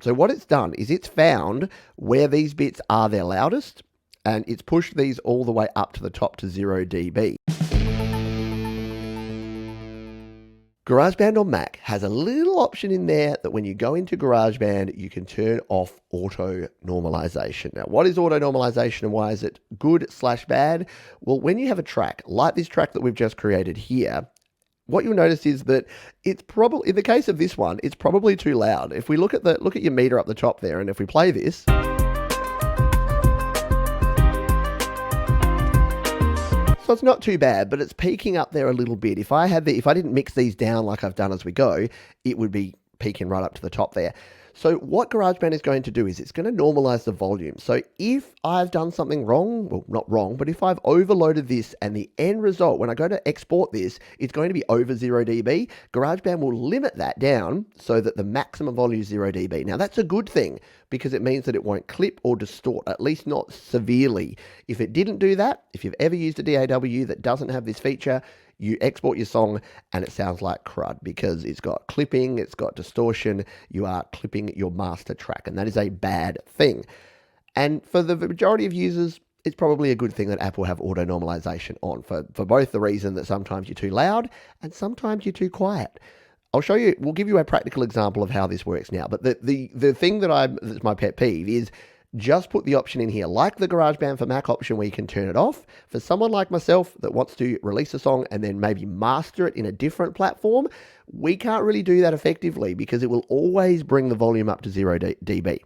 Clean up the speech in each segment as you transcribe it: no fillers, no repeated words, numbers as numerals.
So what it's done is it's found where these bits are their loudest, and it's pushed these all the way up to the top to 0 dB. GarageBand on Mac has a little option in there that when you go into GarageBand, you can turn off auto normalization. Now, what is auto normalization and why is it good/bad? Well, when you have a track like this track that we've just created here, what you'll notice is that it's probably, in the case of this one, it's probably too loud. If we look at your meter up the top there, and if we play this, so it's not too bad, but it's peaking up there a little bit. If I didn't mix these down like I've done as we go, it would be peaking right up to the top there. So what GarageBand is going to do is it's going to normalize the volume. So if I've done something wrong, well, not wrong, but if I've overloaded this and the end result, when I go to export this, it's going to be over 0 dB, GarageBand will limit that down so that the maximum volume is 0 dB. Now that's a good thing because it means that it won't clip or distort, at least not severely. If it didn't do that, if you've ever used a DAW that doesn't have this feature, you export your song and it sounds like crud because it's got clipping, it's got distortion, you are clipping your master track, and that is a bad thing. And for the majority of users, it's probably a good thing that Apple have auto normalization on for both the reason that sometimes you're too loud and sometimes you're too quiet. I'll show you, we'll give you a practical example of how this works now, but the thing that's my pet peeve is just put the option in here, like the GarageBand for Mac option where you can turn it off. For someone like myself that wants to release a song and then maybe master it in a different platform, we can't really do that effectively because it will always bring the volume up to 0 dB.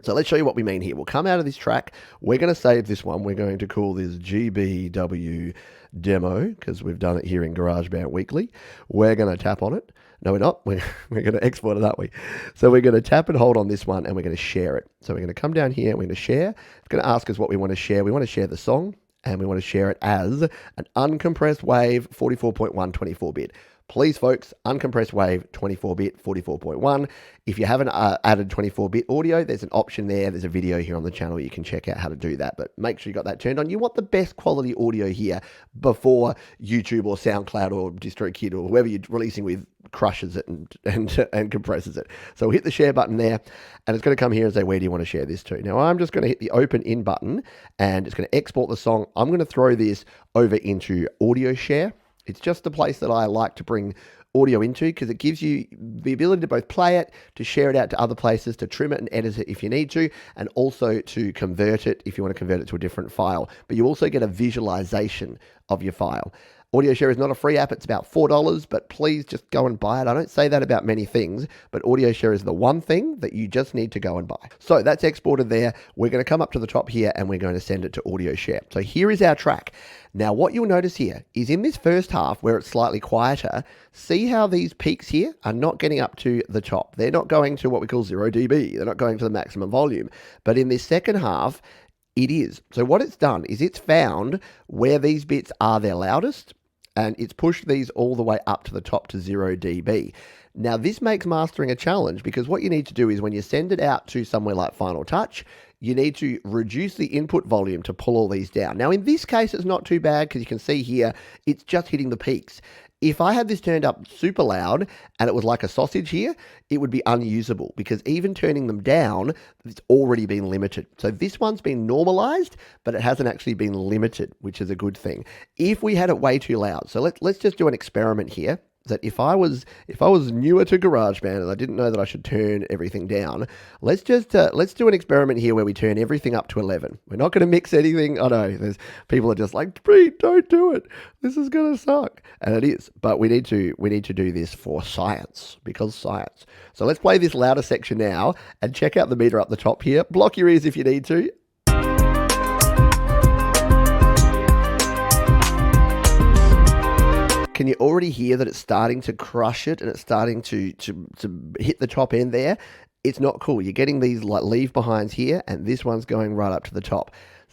So let's show you what we mean here. We'll come out of this track. We're going to save this one. We're going to call this GBW demo because we've done it here in GarageBand Weekly. We're going to tap on it. No, we're not. We're going to export it that way. So we're going to tap and hold on this one and we're going to share it. So we're going to come down here and we're going to share. It's going to ask us what we want to share. We want to share the song and we want to share it as an uncompressed wave 44.1 24-bit. Please, folks, uncompressed wave 24-bit 44.1. If you haven't added 24-bit audio, there's an option there. There's a video here on the channel. You can check out how to do that, but make sure you got that turned on. You want the best quality audio here before YouTube or SoundCloud or DistroKid or whoever you're releasing with crushes it and compresses it. So hit the share button there, and it's going to come here and say, where do you want to share this to? Now, I'm just going to hit the open in button, and it's going to export the song. I'm going to throw this over into audio share. It's just the place that I like to bring audio into because it gives you the ability to both play it, to share it out to other places, to trim it and edit it if you need to, and also to convert it if you want to convert it to a different file. But you also get a visualization of your file. Audio Share is not a free app. It's about $4, but please just go and buy it. I don't say that about many things, but Audio Share is the one thing that you just need to go and buy. So that's exported there. We're going to come up to the top here and we're going to send it to Audio Share. So here is our track. Now what you'll notice here is in this first half where it's slightly quieter, see how these peaks here are not getting up to the top. They're not going to what we call 0 dB. They're not going to the maximum volume. But in this second half, it is. So what it's done is it's found where these bits are their loudest, and it's pushed these all the way up to the top to 0 dB. Now, this makes mastering a challenge because what you need to do is when you send it out to somewhere like Final Touch, you need to reduce the input volume to pull all these down. Now, in this case, it's not too bad because you can see here, it's just hitting the peaks. If I had this turned up super loud and it was like a sausage here, it would be unusable because even turning them down, it's already been limited. So this one's been normalized, but it hasn't actually been limited, which is a good thing. If we had it way too loud, so let's just do an experiment here. That if I was newer to GarageBand and I didn't know that I should turn everything down, let's do an experiment here where we turn everything up to 11. We're not going to mix anything. I know there's people are just like, Pete, don't do it. This is going to suck, and it is. But we need to do this for science because science. So let's play this louder section now and check out the meter up the top here. Block your ears if you need to. Can you already hear that it's starting to crush it and it's starting to hit the top end there? It's not cool. You're getting these like leave behinds here, and this one's going right up to the top.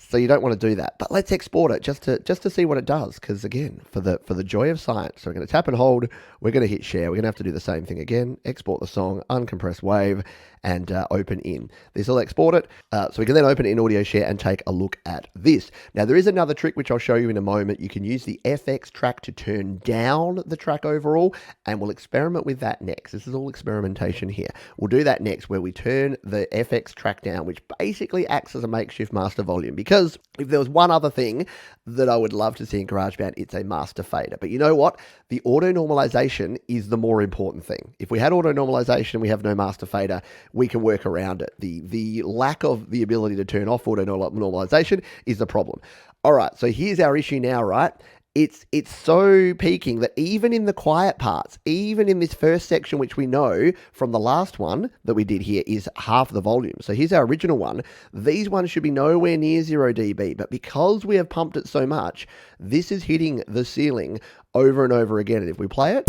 So you don't want to do that. But let's export it just to see what it does. Because again, for the joy of science, so we're going to tap and hold. We're going to hit share. We're going to have to do the same thing again. Export the song, uncompress wave, and open in. This will export it. So we can then open it in Audio Share and take a look at this. Now there is another trick which I'll show you in a moment. You can use the FX track to turn down the track overall, and we'll experiment with that next. This is all experimentation here. We'll do that next, where we turn the FX track down, which basically acts as a makeshift master volume. Because if there was one other thing that I would love to see in GarageBand, it's a master fader. But you know what? The auto normalization is the more important thing. If we had auto normalization and we have no master fader, we can work around it. The lack of the ability to turn off auto normalization is the problem. All right, so here's our issue now, right? It's so peaking that even in the quiet parts, even in this first section, which we know from the last one that we did here is half the volume. So here's our original one. These ones should be nowhere near 0 dB, but because we have pumped it so much, this is hitting the ceiling over and over again. And if we play it,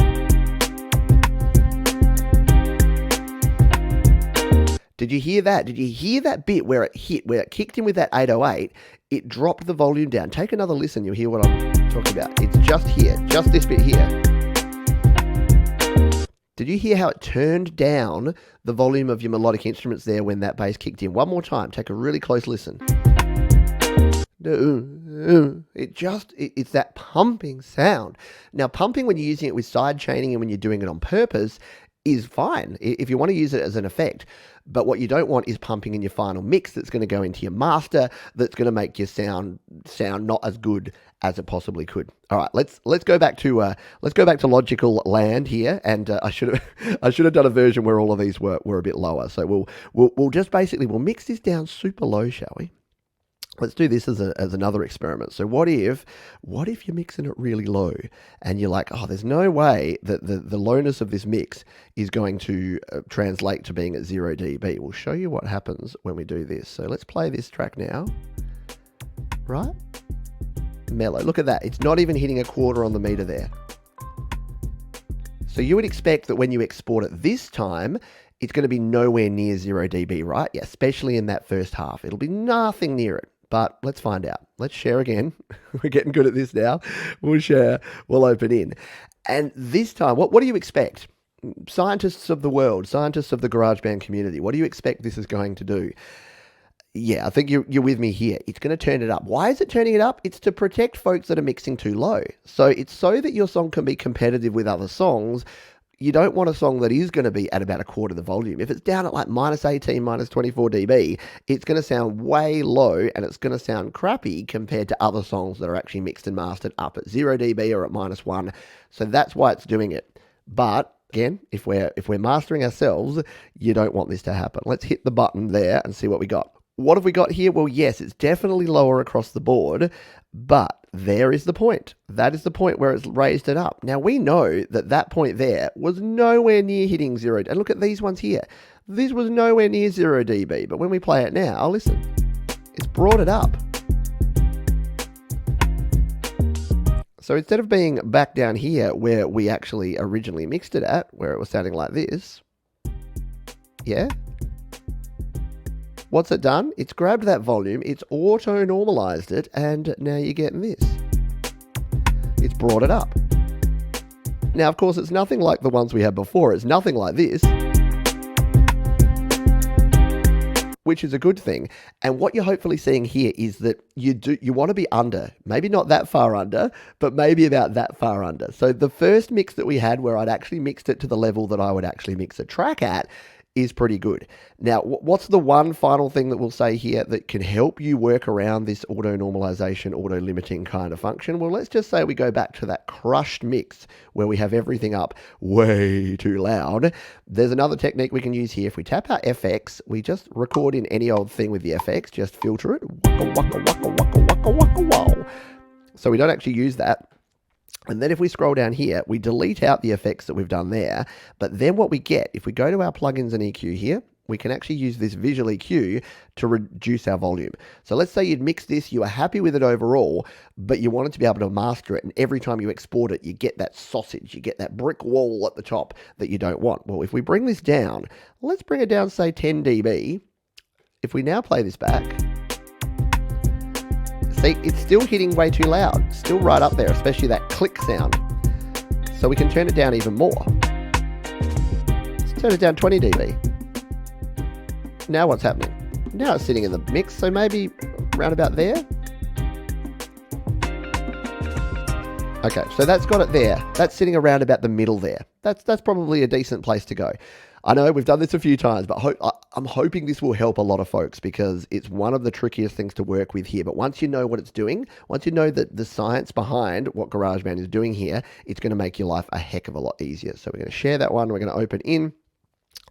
did you hear that? Did you hear that bit where it hit, where it kicked in with that 808? It dropped the volume down. Take another listen. You'll hear what I'm talking about. It's just here, just this bit here. Did you hear how it turned down the volume of your melodic instruments there when that bass kicked in? One more time. Take a really close listen. It's that pumping sound. Now, pumping when you're using it with side chaining and when you're doing it on purpose is fine if you want to use it as an effect. But what you don't want is pumping in your final mix that's going to go into your master, that's going to make your sound not as good as it possibly could. All right, let's go back to logical land here, and I should have done a version where all of these were a bit lower. So we'll just basically mix this down super low, shall we? Let's do this as another experiment. So what if you're mixing it really low and you're like, oh, there's no way that the lowness of this mix is going to translate to being at 0 dB. We'll show you what happens when we do this. So let's play this track now. Right? Mellow. Look at that. It's not even hitting a quarter on the meter there. So you would expect that when you export it this time, it's going to be nowhere near 0 dB, right? Yeah, especially in that first half. It'll be nothing near it. But let's find out. Let's share again. We're getting good at this now. We'll share. We'll open in. And this time, what do you expect? Scientists of the world, scientists of the GarageBand community, what do you expect this is going to do? Yeah, I think you're with me here. It's going to turn it up. Why is it turning it up? It's to protect folks that are mixing too low. So it's so that your song can be competitive with other songs. You don't want a song that is going to be at about a quarter of the volume. If it's down at like -18, -24 dB, it's going to sound way low and it's going to sound crappy compared to other songs that are actually mixed and mastered up at 0 dB or at -1. So that's why it's doing it. But again, if we're mastering ourselves, you don't want this to happen. Let's hit the button there and see what we got. What have we got here? Well, yes, it's definitely lower across the board, but there is the point. That is the point where it's raised it up. Now, we know that point there was nowhere near hitting 0. And look at these ones here. This was nowhere near 0 dB, but when we play it now, listen, it's brought it up. So instead of being back down here where we actually originally mixed it at, where it was sounding like this, yeah? What's it done? It's grabbed that volume, it's auto-normalized it, and now you're getting this. It's brought it up. Now, of course, it's nothing like the ones we had before. It's nothing like this, which is a good thing. And what you're hopefully seeing here is that you want to be under, maybe not that far under, but maybe about that far under. So the first mix that we had where I'd actually mixed it to the level that I would actually mix a track at is pretty good. Now, what's the one final thing that we'll say here that can help you work around this auto-normalization, auto-limiting kind of function? Well, let's just say we go back to that crushed mix where we have everything up way too loud. There's another technique we can use here. If we tap our FX, we just record in any old thing with the FX, just filter it. Waka, waka, waka, waka, waka, waka, wow. So we don't actually use that. And then if we scroll down here, we delete out the effects that we've done there. But then what we get, if we go to our plugins and EQ here, we can actually use this visual EQ to reduce our volume. So let's say you'd mix this, you are happy with it overall, but you wanted to be able to master it. And every time you export it, you get that sausage, you get that brick wall at the top that you don't want. Well, if we bring this down, let's bring it down, say 10 dB. If we now play this back, See, it's still hitting way too loud. Still right up there, especially that click sound. So we can turn it down even more. Let's turn it down 20 dB. Now what's happening? Now it's sitting in the mix, so maybe around about there. Okay, so that's got it there. That's sitting around about the middle there. That's probably a decent place to go. I know we've done this a few times, but I'm hoping this will help a lot of folks because it's one of the trickiest things to work with here. But once you know what it's doing, once you know that the science behind what GarageBand is doing here, it's going to make your life a heck of a lot easier. So we're going to share that one. We're going to open in.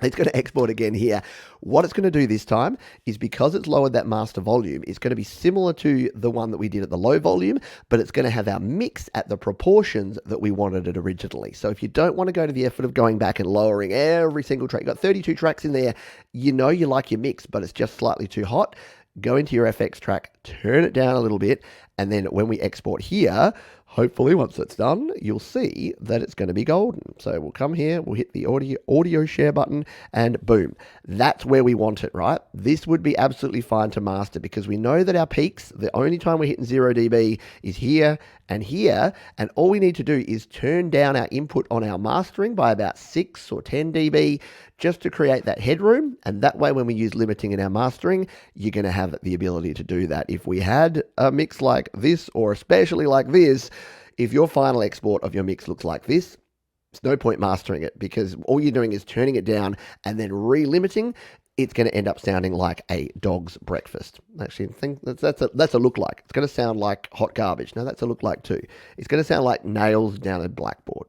It's going to export again here. What it's going to do this time is because it's lowered that master volume, it's going to be similar to the one that we did at the low volume, but it's going to have our mix at the proportions that we wanted it originally. So if you don't want to go to the effort of going back and lowering every single track, you've got 32 tracks in there, you know you like your mix, but it's just slightly too hot, go into your FX track, turn it down a little bit, and then when we export here, hopefully once it's done, you'll see that it's going to be golden. So we'll come here, we'll hit the audio share button, and boom. That's where we want it, right? This would be absolutely fine to master because we know that our peaks, the only time we're hitting 0 dB is here, and all we need to do is turn down our input on our mastering by about 6 or 10 dB just to create that headroom, and that way when we use limiting in our mastering, you're going to have the ability to do that. If we had a mix like this, or especially like this, if your final export of your mix looks like this, there's no point mastering it because all you're doing is turning it down and then re-limiting. It's going to end up sounding like a dog's breakfast. Actually, I think that's a look like. It's going to sound like hot garbage. No, that's a look like too. It's going to sound like nails down a blackboard.